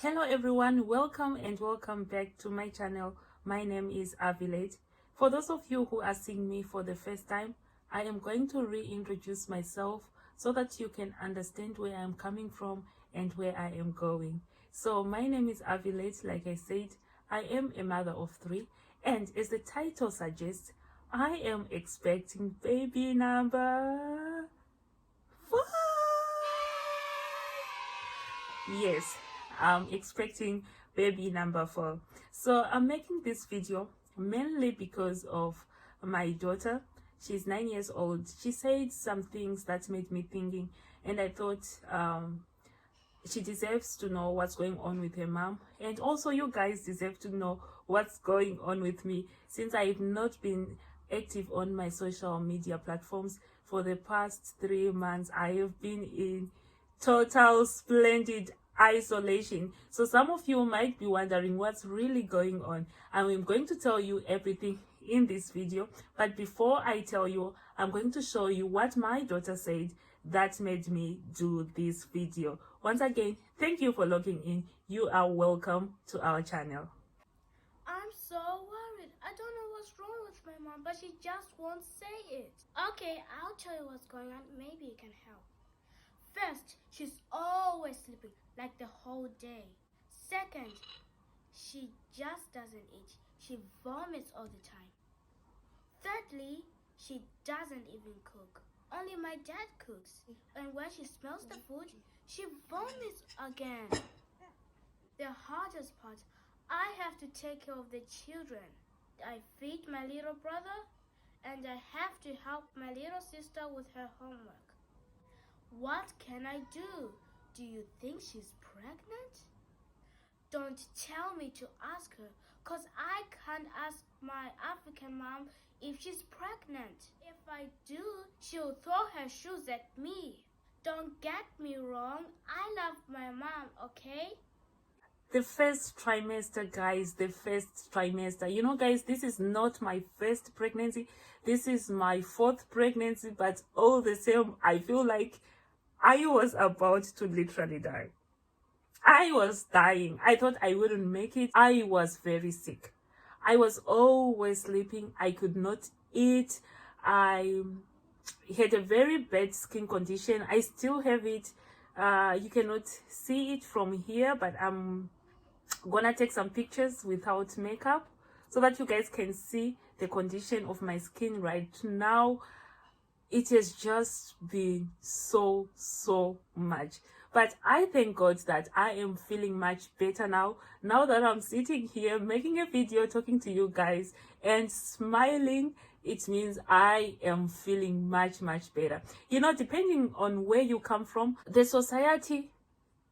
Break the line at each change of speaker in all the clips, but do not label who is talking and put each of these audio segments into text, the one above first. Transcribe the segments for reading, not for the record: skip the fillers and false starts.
Hello everyone, welcome and welcome back to my channel. My name is Avilate. For those of you who are seeing me for the first time, I am going to reintroduce myself so that you can understand where I am coming from and where I am going. So my name is Avilate. Like I said, I am a mother of 3, and as the title suggests, I am expecting baby number 4. Yes, I'm expecting baby number 4. So I'm making this video mainly because of my daughter. She's 9 years old. She said some things that made me thinking, and I thought she deserves to know what's going on with her mom, and also you guys deserve to know what's going on with me, since I've not been active on my social media platforms for the past 3 months. I have been in total splendid isolation. So some of you might be wondering what's really going on, and I'm going to tell you everything in this video. But before I tell you, I'm going to show you what my daughter said that made me do this video. Once again, thank you for logging in. You are welcome to our channel.
I'm so worried. I don't know what's wrong with my mom, but she just won't say it. Okay, I'll tell you what's going on. Maybe it can help. First, she's always sleeping, like the whole day. Second, she just doesn't eat. She vomits all the time. Thirdly, she doesn't even cook. Only my dad cooks. And when she smells the food, she vomits again. The hardest part, I have to take care of the children. I feed my little brother, and I have to help my little sister with her homework. What can I do? Do you think she's pregnant? Don't tell me to ask her, cause I can't ask my African mom if she's pregnant. If I do, she'll throw her shoes at me. Don't get me wrong, I love my mom, okay?
The first trimester, guys, the first trimester. You know, guys, this is not my first pregnancy. This is my 4th pregnancy, but all the same, I feel like I was about to literally die. I was dying. I thought I wouldn't make it. I was very sick. I was always sleeping. I could not eat. I had a very bad skin condition. I still have it. You cannot see it from here, but I'm gonna take some pictures without makeup so that you guys can see the condition of my skin right now. It has just been so much, but I thank God that I am feeling much better now that I'm sitting here making a video, talking to you guys and smiling. It means I am feeling much better. You know, depending on where you come from, the society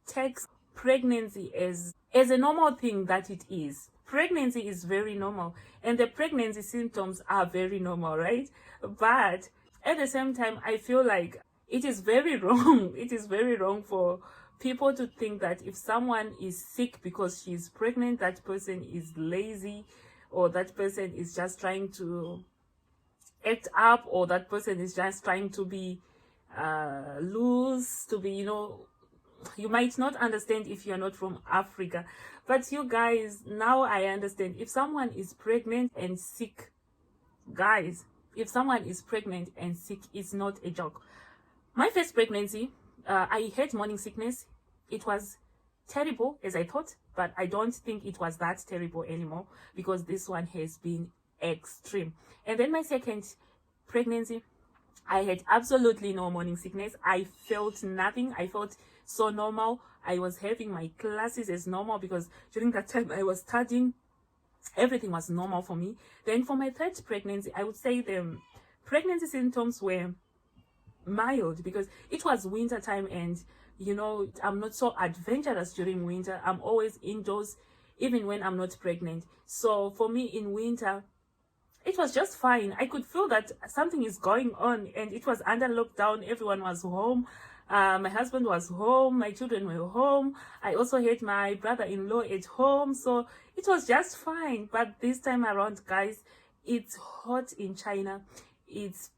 takes pregnancy as a normal thing that it is. Pregnancy is very normal, and the pregnancy symptoms are very normal, right? But at the same time, I feel like it is very wrong. It is very wrong for people to think that if someone is sick because she's pregnant, that person is lazy, or that person is just trying to act up, or that person is just trying to be loose, to be, you know. You might not understand if you're not from Africa, but you guys, now I understand. If someone is pregnant and sick, guys, if someone is pregnant and sick, it's not a joke. My first pregnancy, I had morning sickness. It was terrible, as I thought, but I don't think it was that terrible anymore, because this one has been extreme. And then my second pregnancy, I had absolutely no morning sickness. I felt nothing. I felt so normal. I was having my classes as normal, because during that time I was studying. Everything was normal for me. Then for my 3rd pregnancy, I would say the pregnancy symptoms were mild, because it was winter time, and you know, I'm not so adventurous during winter. I'm always indoors even when I'm not pregnant. So for me in winter, it was just fine. I could feel that something is going on, and it was under lockdown. Everyone was home. My husband was home. My children were home. I also had my brother-in-law at home. So it was just fine. But this time around, guys, it's hot in China. It's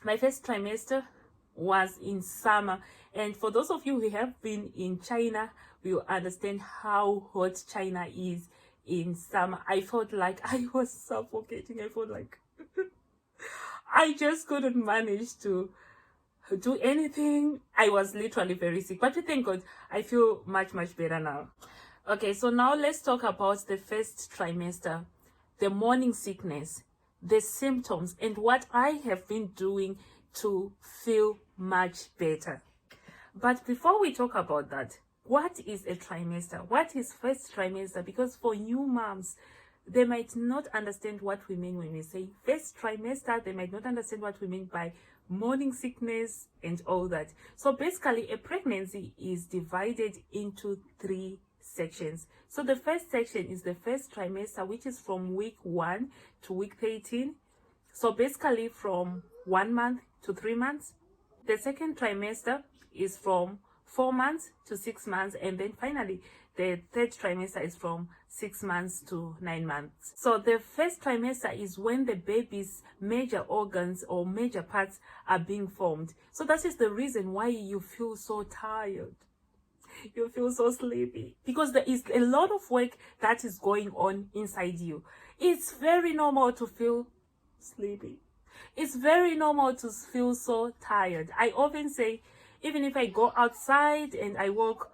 my first trimester was in summer, and for those of you who have been in China will understand how hot China is in summer. I felt like I was suffocating. I felt like I just couldn't manage to do anything. I was literally very sick, but thank God I feel much better now. Okay, so now let's talk about the first trimester, the morning sickness, the symptoms, and what I have been doing to feel much better. But before we talk about that, what is a trimester? What is first trimester? Because for new moms, they might not understand what we mean when we say first trimester. They might not understand what we mean by morning sickness and all that. So basically, a pregnancy is divided into 3 sections. So the first section is the first trimester, which is from week 1 to week 13. So basically from 1 month to 3 months. The second trimester is from 4 months to 6 months, and then finally the third trimester is from 6 months to 9 months. So the first trimester is when the baby's major organs or major parts are being formed. So that is the reason why you feel so tired. You feel so sleepy, because there is a lot of work that is going on inside you. It's very normal to feel sleepy. It's very normal to feel so tired. I often say, even if I go outside and I walk,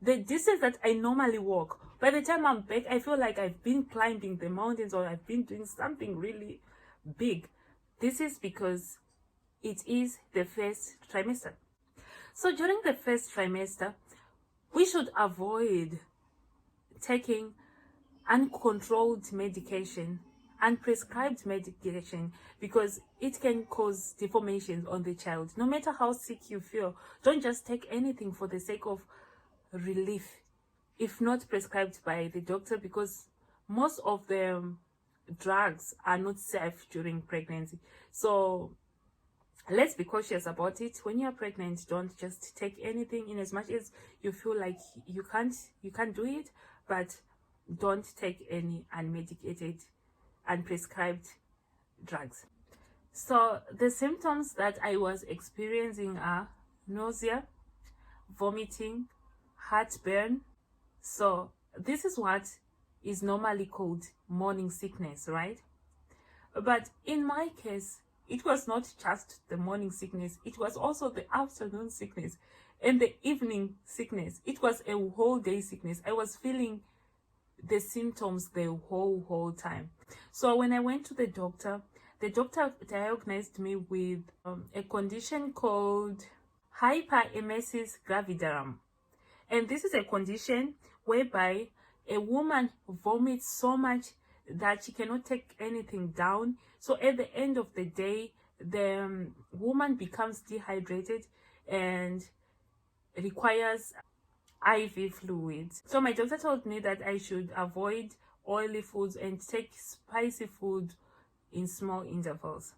the distance that I normally walk, by the time I'm back, I feel like I've been climbing the mountains or I've been doing something really big. This is because it is the first trimester. So during the first trimester, we should avoid taking uncontrolled medication, unprescribed medication, because it can cause deformations on the child. No matter how sick you feel, don't just take anything for the sake of relief if not prescribed by the doctor, because most of the drugs are not safe during pregnancy. So let's be cautious about it. When you're pregnant, don't just take anything, in as much as you feel like you can't do it, but don't take any unmedicated, unprescribed drugs. So the symptoms that I was experiencing are nausea, vomiting, heartburn. So this is what is normally called morning sickness, right? But in my case, it was not just the morning sickness, it was also the afternoon sickness and the evening sickness. It was a whole day sickness. I was feeling the symptoms the whole time. So when I went to the doctor diagnosed me with a condition called hyperemesis gravidarum. And this is a condition whereby a woman vomits so much that she cannot take anything down. So at the end of the day, the woman becomes dehydrated and requires IV fluids. So my doctor told me that I should avoid oily foods and take spicy food in small intervals.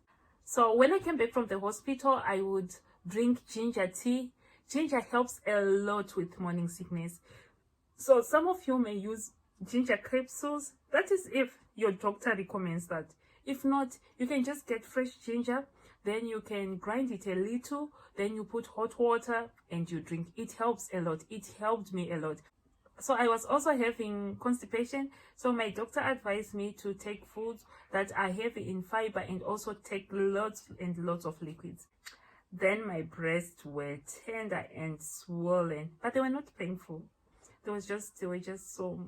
So when I came back from the hospital, I would drink ginger tea. Ginger helps a lot with morning sickness. So some of you may use ginger capsules. That is if your doctor recommends that. If not, you can just get fresh ginger, then you can grind it a little, then you put hot water and you drink. It helps a lot. It helped me a lot. So I was also having constipation, so my doctor advised me to take foods that are heavy in fiber and also take lots and lots of liquids. Then my breasts were tender and swollen, but they were not painful. They were just so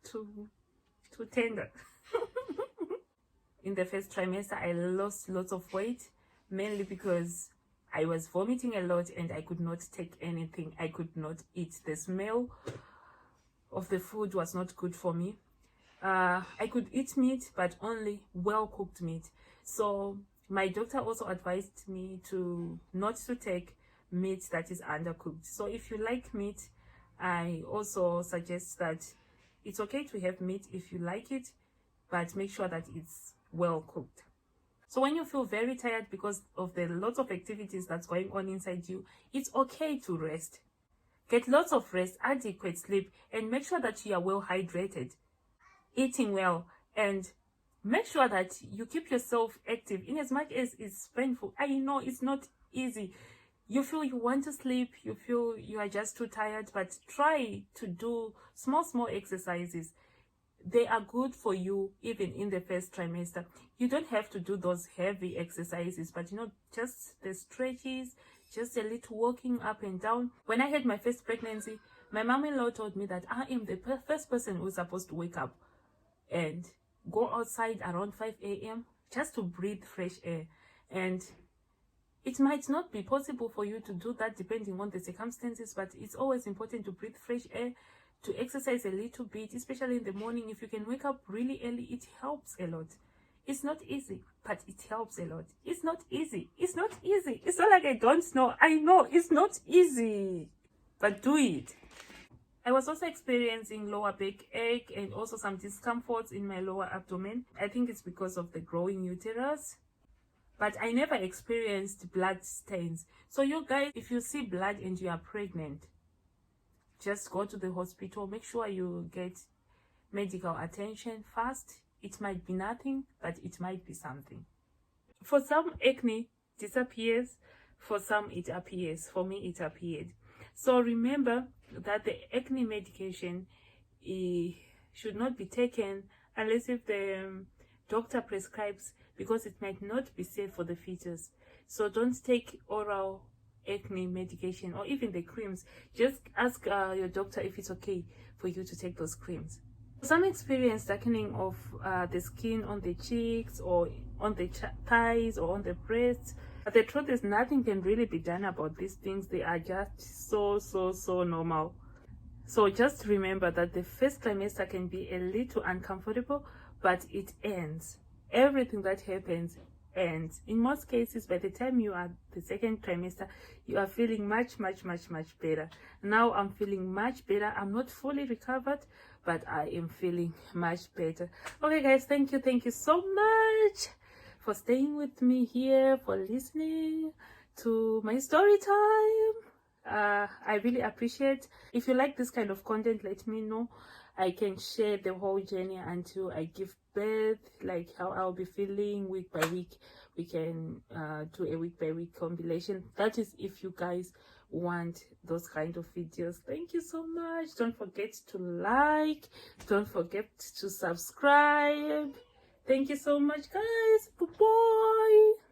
too tender. In the first trimester, I lost lots of weight, mainly because I was vomiting a lot and I could not take anything. I could not eat. The smell of the food was not good for me. I could eat meat, but only well-cooked meat. So my doctor also advised me to not to take meat that is undercooked. So if you like meat, I also suggest that it's okay to have meat if you like it, but make sure that it's well cooked. So when you feel very tired because of the lots of activities that's going on inside you, it's okay to rest. Get lots of rest, adequate sleep, and make sure that you are well hydrated, eating well, and make sure that you keep yourself active in as much as it's painful. I know it's not easy. you feel you want to sleep, you feel you are just too tired, but try to do small exercises. They are good for you even in the first trimester. You don't have to do those heavy exercises, but just the stretches, just a little walking up and down. When I had my first pregnancy, my mom-in-law told me that I am the first person who's supposed to wake up and go outside around 5 a.m. just to breathe fresh air. And it might not be possible for you to do that depending on the circumstances, but it's always important to breathe fresh air, to exercise a little bit, especially in the morning. If you can wake up really early, it helps a lot. It's not easy, but it helps a lot. It's not easy. It's not easy. It's not like I don't know. I know it's not easy, but do it. I was also experiencing lower backache and also some discomforts in my lower abdomen. I think it's because of the growing uterus. But I never experienced blood stains. So you guys, if you see blood and you are pregnant, just go to the hospital. Make sure you get medical attention fast. It might be nothing, but it might be something. For some, acne disappears. For some, it appears. For me, it appeared. So remember that the acne medication should not be taken unless if the doctor prescribes, because it might not be safe for the fetus. So don't take oral acne medication or even the creams. Just ask your doctor if it's okay for you to take those creams. Some experience darkening of the skin on the cheeks or on the thighs or on the breasts. But the truth is, nothing can really be done about these things. They are just so normal. So just remember that the first trimester can be a little uncomfortable, but it ends. Everything that happens ends. In most cases, by the time you are the second trimester, you are feeling much better. Now I'm feeling much better. I'm not fully recovered, but I am feeling much better. Okay guys, thank you so much for staying with me here, for listening to my story time. I really appreciate. If you like this kind of content, let me know. I can share the whole journey until I give birth, like how I'll be feeling week by week. We can do a week by week compilation. That is if you guys want those kind of videos. Thank you so much. Don't forget to like, don't forget to subscribe. Thank you so much guys. Bye bye.